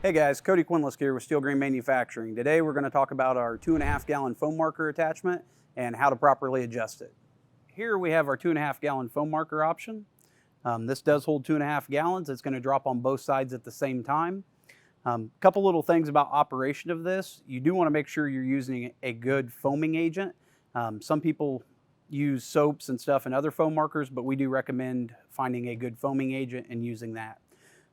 Hey guys, Cody Quinlisk here with Steel Green Manufacturing. Today we're going to talk about our 2.5-gallon foam marker attachment and how to properly adjust it. Here we have our 2.5-gallon foam marker option. This does hold 2.5 gallons. It's going to drop on both sides at the same time. Couple little things about operation of this. You do want to make sure you're using a good foaming agent. Some people use soaps and stuff and other foam markers, but we do recommend finding a good foaming agent and using that.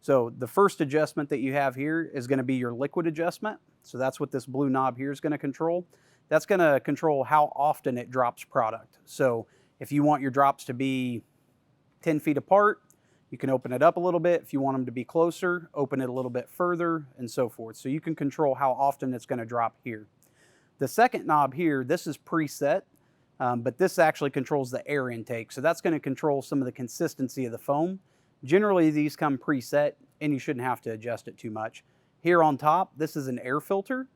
So the first adjustment that you have here is going to be your liquid adjustment. So that's what this blue knob here is going to control. That's going to control how often it drops product. So if you want your drops to be 10 feet apart, you can open it up a little bit. If you want them to be closer, open it a little bit further and so forth. So you can control how often it's going to drop here. The second knob here, this is preset, but this actually controls the air intake. So that's going to control some of the consistency of the foam. Generally, these come preset and you shouldn't have to adjust it too much. Here on top, this is an air filter.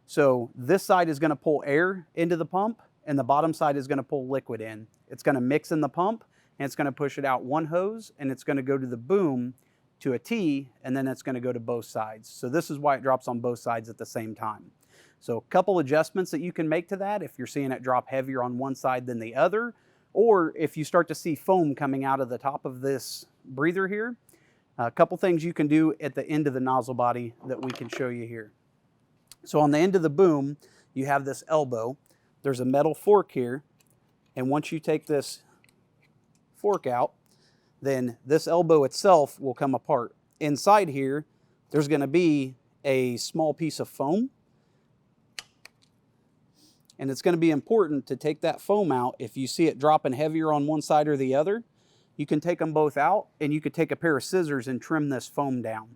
So this side is going to pull air into the pump and the bottom side is going to pull liquid in. It's going to mix in the pump and it's going to push it out one hose and it's going to go to the boom to a T and then it's going to go to both sides. So this is why it drops on both sides at the same time. So a couple adjustments that you can make to that if you're seeing it drop heavier on one side than the other, or if you start to see foam coming out of the top of this breather here. A couple things you can do at the end of the nozzle body that we can show you here. So on the end of the boom, you have this elbow. There's a metal fork here, and once you take this fork out, then this elbow itself will come apart. Inside here, there's going to be a small piece of foam, and it's going to be important to take that foam out. If you see it dropping heavier on one side or the other, you can take them both out and you could take a pair of scissors and trim this foam down.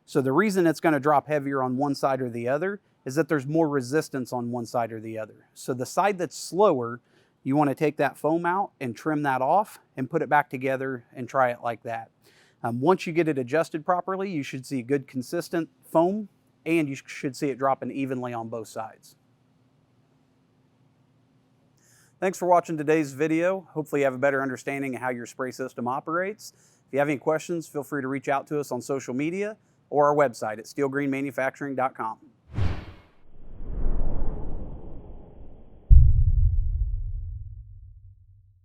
So the reason it's going to drop heavier on one side or the other is that there's more resistance on one side or the other. So the side that's slower, you want to take that foam out and trim that off and put it back together and try it like that. Once you get it adjusted properly, you should see good consistent foam and you should see it dropping evenly on both sides. Thanks for watching today's video. Hopefully you have a better understanding of how your spray system operates. If you have any questions, feel free to reach out to us on social media or our website at steelgreenmanufacturing.com.